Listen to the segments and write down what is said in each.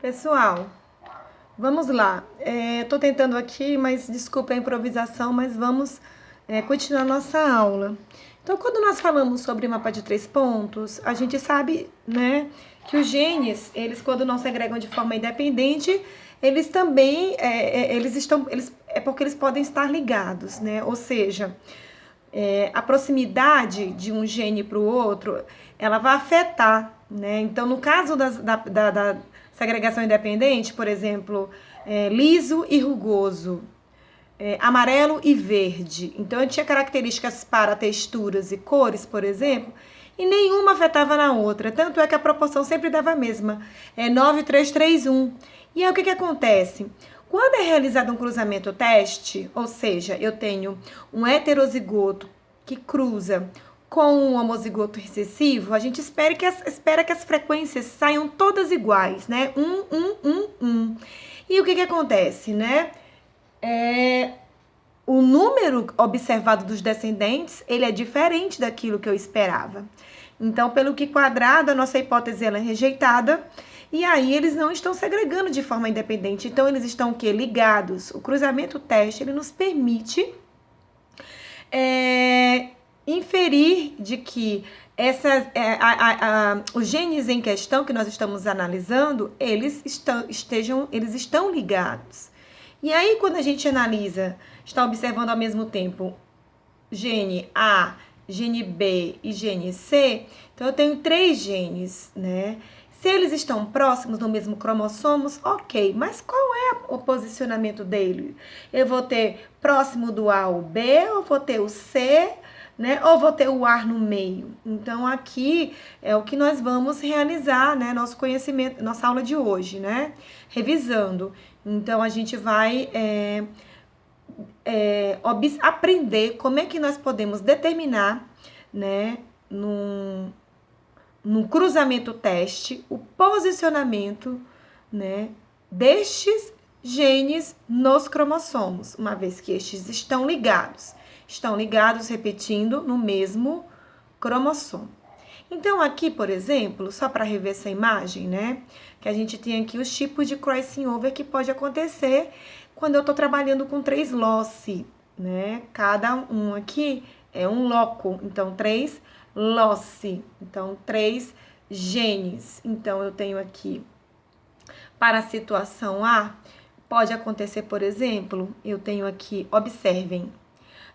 Pessoal, vamos lá. Tô tentando aqui, mas desculpa a improvisação, mas vamos continuar nossa aula. Então, quando nós falamos sobre mapa de 3 pontos, a gente sabe, né, que os genes, eles quando não segregam de forma independente, eles também, é porque eles podem estar ligados, né? Ou seja, a proximidade de um gene para o outro, ela vai afetar, né? Então, no caso da segregação independente, por exemplo, liso e rugoso, amarelo e verde. Então, eu tinha características para texturas e cores, por exemplo, e nenhuma afetava na outra. Tanto é que a proporção sempre dava a mesma. 9:3:3:1. E aí, o que acontece? Quando é realizado um cruzamento teste, ou seja, eu tenho um heterozigoto que cruza com um homozigoto recessivo, a gente espera que as frequências saiam todas iguais, né? 1. E o que acontece, né? O número observado dos descendentes, ele é diferente daquilo que eu esperava. Então, pelo que quadrado, a nossa hipótese ela é rejeitada, e aí eles não estão segregando de forma independente. Então, eles estão o quê? Ligados. O cruzamento teste, ele nos permite inferir de que os genes em questão que nós estamos analisando, eles estão ligados. E aí, quando a gente analisa, está observando ao mesmo tempo gene A, gene B e gene C, então eu tenho 3 genes, né? Se eles estão próximos no mesmo cromossomo, ok, mas qual é o posicionamento dele? Eu vou ter próximo do A o B, ou vou ter o C, né? Ou vou ter o A no meio? Então, aqui é o que nós vamos realizar, né? Nosso conhecimento, nossa aula de hoje, né? Revisando. Então, a gente vai aprender como é que nós podemos determinar, né? No cruzamento teste, o posicionamento, né, destes genes nos cromossomos, uma vez que estes estão ligados. Estão ligados, repetindo, no mesmo cromossomo. Então, aqui, por exemplo, só para rever essa imagem, né, que a gente tem aqui os tipos de crossing over que pode acontecer quando eu estou trabalhando com 3 loci, né? Cada um aqui é um loco, então 3 loci, então 3 genes. Então, eu tenho aqui, para a situação A, pode acontecer, por exemplo, eu tenho aqui, observem,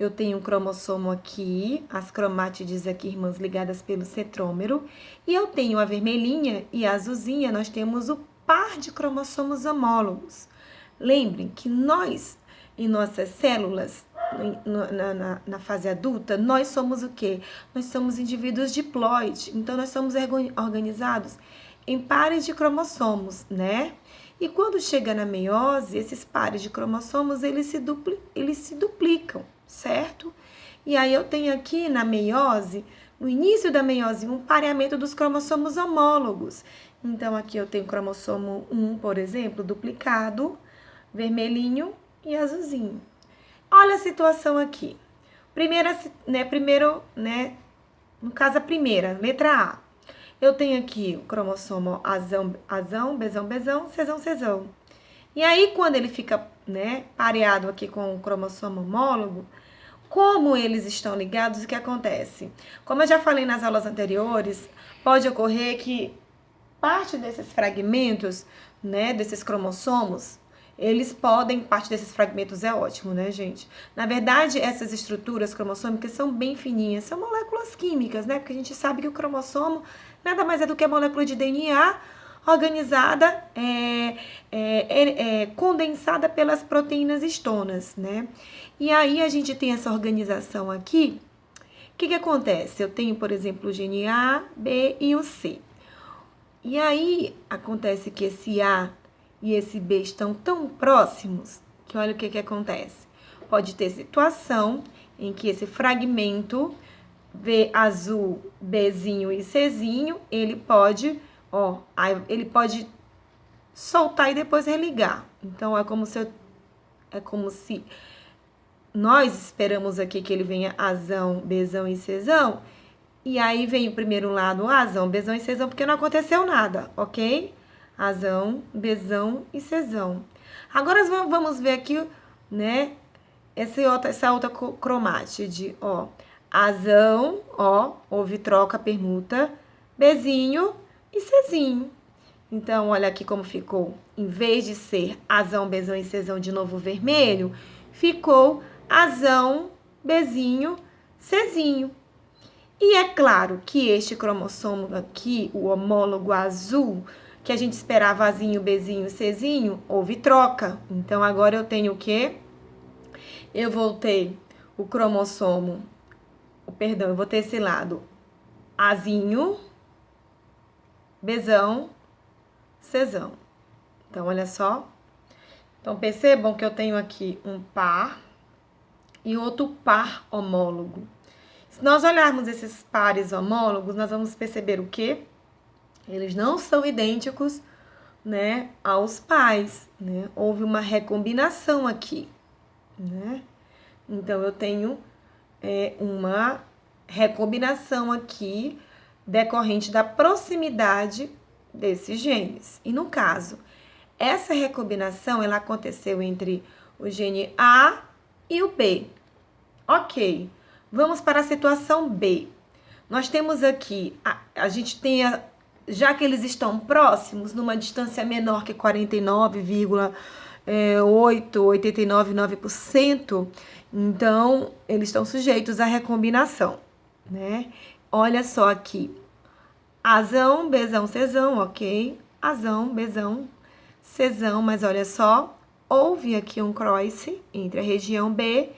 eu tenho um cromossomo aqui, as cromátides aqui, irmãs, ligadas pelo centrômero, e eu tenho a vermelhinha e a azulzinha, nós temos o par de cromossomos homólogos. Lembrem que nós, em nossas células, na fase adulta, nós somos o quê? Nós somos indivíduos diploide, então nós somos organizados em pares de cromossomos, né? E quando chega na meiose, esses pares de cromossomos, eles se duplicam, certo? E aí eu tenho aqui na meiose, no início da meiose, um pareamento dos cromossomos homólogos. Então, aqui eu tenho cromossomo 1, por exemplo, duplicado, vermelhinho e azulzinho. Olha a situação aqui. No caso a primeira, letra A. Eu tenho aqui o cromossomo azão, bezão, cesão, cesão. E aí, quando ele fica, né, pareado aqui com o cromossomo homólogo, como eles estão ligados, o que acontece? Como eu já falei nas aulas anteriores, pode ocorrer que parte desses fragmentos, né, desses cromossomos, parte desses fragmentos é ótimo, né, gente? Na verdade, essas estruturas cromossômicas são bem fininhas, são moléculas químicas, né? Porque a gente sabe que o cromossomo nada mais é do que a molécula de DNA organizada, condensada pelas proteínas histonas, né? E aí a gente tem essa organização aqui. O que acontece? Eu tenho, por exemplo, o gene A, B e o C. E aí acontece que esse A e esse B estão tão próximos que olha o que acontece. Pode ter situação em que esse fragmento V azul, Bzinho e Czinho, ele pode soltar e depois religar. Então, é como se nós esperamos aqui que ele venha Azão, Bzão e Czão, e aí vem o primeiro lado, Azão, Bzão e Czão, porque não aconteceu nada, ok? Azão, Bzão e Czão. Agora vamos ver aqui, né, essa outra cromátide, ó. Azão, ó, houve troca, permuta, Bzinho e Czinho. Então, olha aqui como ficou. Em vez de ser azão, Bzão e Czão de novo vermelho, ficou azão, Bzinho, Czinho. E é claro que este cromossomo aqui, o homólogo azul, que a gente esperava azinho, Bzinho, Czinho, houve troca. Então, agora eu tenho o quê? Eu vou ter o cromossomo, perdão, eu vou ter esse lado azinho, Bzão, Czão. Então, olha só. Então, percebam que eu tenho aqui um par e outro par homólogo. Se nós olharmos esses pares homólogos, nós vamos perceber o quê? Eles não são idênticos, né, aos pais, né? Houve uma recombinação aqui, né? Então, eu tenho uma recombinação aqui decorrente da proximidade desses genes. E no caso, essa recombinação ela aconteceu entre o gene A e o B. Ok, vamos para a situação B. Nós temos aqui, a gente tem, já que eles estão próximos, numa distância menor que 89,9%, então eles estão sujeitos à recombinação, né? Olha só aqui. Azão, Bzão, Czão, ok. Azão, Bzão, Czão, mas olha só, houve aqui um cross entre a região B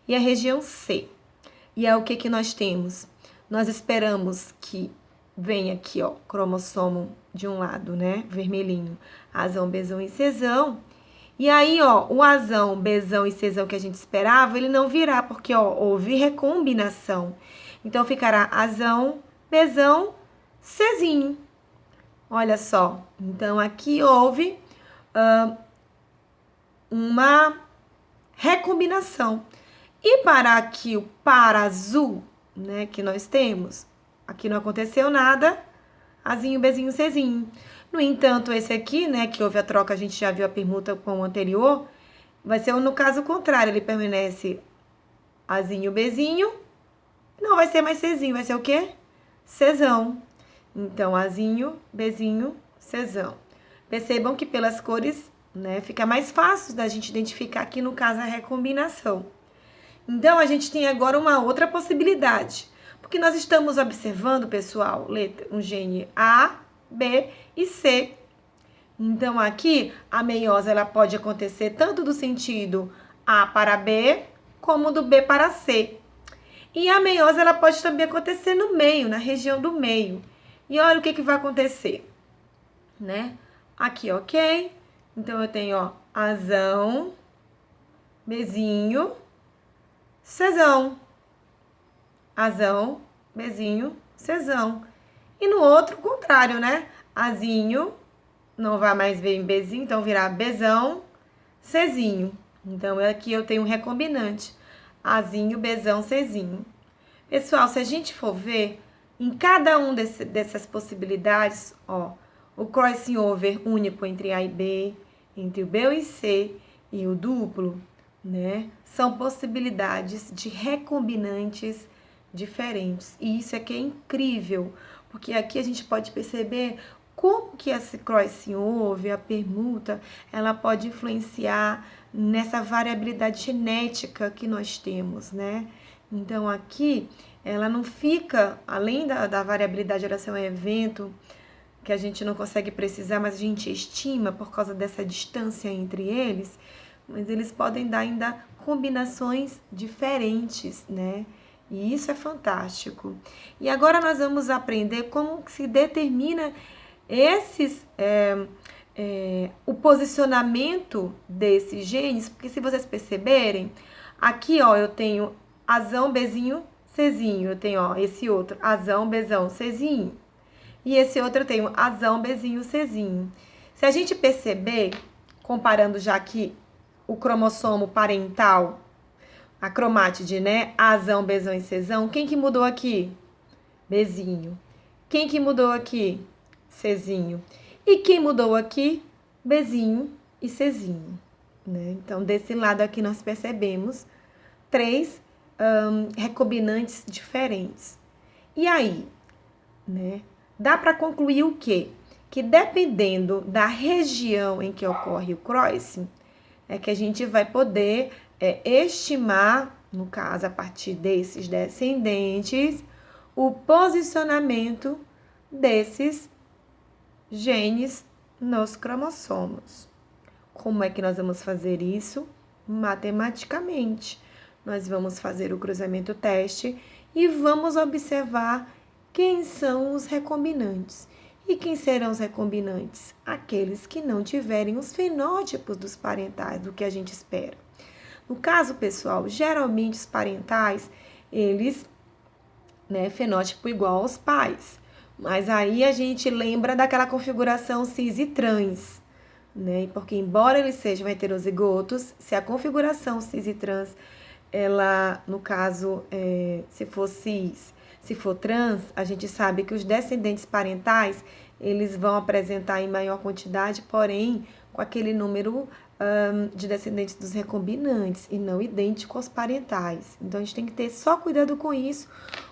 e a região C. E é o que nós temos? Nós esperamos que venha aqui, ó, cromossomo de um lado, né, vermelhinho, azão, Bzão e Czão. E aí, ó, o azão, Bzão e Czão que a gente esperava, ele não virá, porque, ó, houve recombinação. Então, ficará azão, Bzão, Czinho. Olha só. Então, aqui houve uma recombinação. E para aqui, o par azul, né, que nós temos, aqui não aconteceu nada, azinho, Bzinho, Czinho. No entanto, esse aqui, né, que houve a troca, a gente já viu a permuta com o anterior, vai ser no caso contrário, ele permanece azinho, Bzinho, não vai ser mais Czinho, vai ser o quê? Czão. Então, azinho, Bzinho, Czão. Percebam que pelas cores, né, fica mais fácil da gente identificar aqui, no caso, a recombinação. Então, a gente tem agora uma outra possibilidade, porque nós estamos observando, pessoal, um gene A, B e C. Então, aqui, a meiose ela pode acontecer tanto do sentido A para B, como do B para C. E a meiose ela pode também acontecer no meio, na região do meio. E olha o que vai acontecer, né? Aqui, ok? Então, eu tenho, ó, azão, Bzinho, Czão. Azão, Bzinho, Czão. E no outro, contrário, né? Azinho, não vai mais ver em Bzinho, então virá Bzão, Czinho. Então, aqui eu tenho um recombinante. Azinho, Bzão, Czinho. Pessoal, se a gente for ver, em cada um dessas possibilidades, ó, o crossing over único entre A e B, entre o B e C e o duplo, né, são possibilidades de recombinantes diferentes. E isso aqui é incrível, porque aqui a gente pode perceber como que esse crossing over, a permuta, ela pode influenciar nessa variabilidade genética que nós temos, né? Então, aqui, ela não fica, além da variabilidade de geração e evento, que a gente não consegue precisar, mas a gente estima por causa dessa distância entre eles, mas eles podem dar ainda combinações diferentes, né? E isso é fantástico. E agora nós vamos aprender como se determina o posicionamento desses genes, porque se vocês perceberem, aqui, ó, eu tenho azão, Bzinho, Czinho. Eu tenho, ó, esse outro, azão, Bzão, Czinho. E esse outro eu tenho azão, Bzinho, Czinho. Se a gente perceber, comparando já aqui o cromossomo parental, a cromátide, né? Azão, Bzão e Czão. Quem que mudou aqui? Bzinho. Quem que mudou aqui? Czinho. E quem mudou aqui? Bzinho e Czinho, né? Então, desse lado aqui nós percebemos 3 recombinantes diferentes. E aí, né? Dá para concluir o quê? Que dependendo da região em que ocorre o crossing, é que a gente vai poder estimar, no caso, a partir desses descendentes, o posicionamento desses genes nos cromossomos. Como é que nós vamos fazer isso? Matematicamente. Nós vamos fazer o cruzamento teste e vamos observar quem são os recombinantes. E quem serão os recombinantes? Aqueles que não tiverem os fenótipos dos parentais, do que a gente espera. No caso, pessoal, geralmente os parentais, eles, né, fenótipo igual aos pais. Mas aí a gente lembra daquela configuração cis e trans, né? Porque embora eles sejam heterozigotos, se a configuração cis e trans, ela, no caso, se for cis, se for trans, a gente sabe que os descendentes parentais, eles vão apresentar em maior quantidade, porém, com aquele número de descendentes dos recombinantes e não idêntico aos parentais. Então, a gente tem que ter só cuidado com isso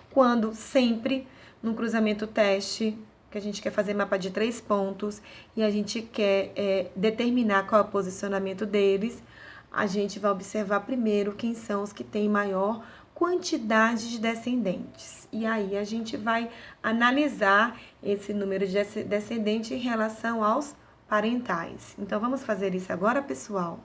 quando sempre no cruzamento teste, que a gente quer fazer mapa de 3 pontos e a gente quer determinar qual é o posicionamento deles, a gente vai observar primeiro quem são os que têm maior quantidade de descendentes. E aí a gente vai analisar esse número de descendentes em relação aos parentais. Então, vamos fazer isso agora, pessoal?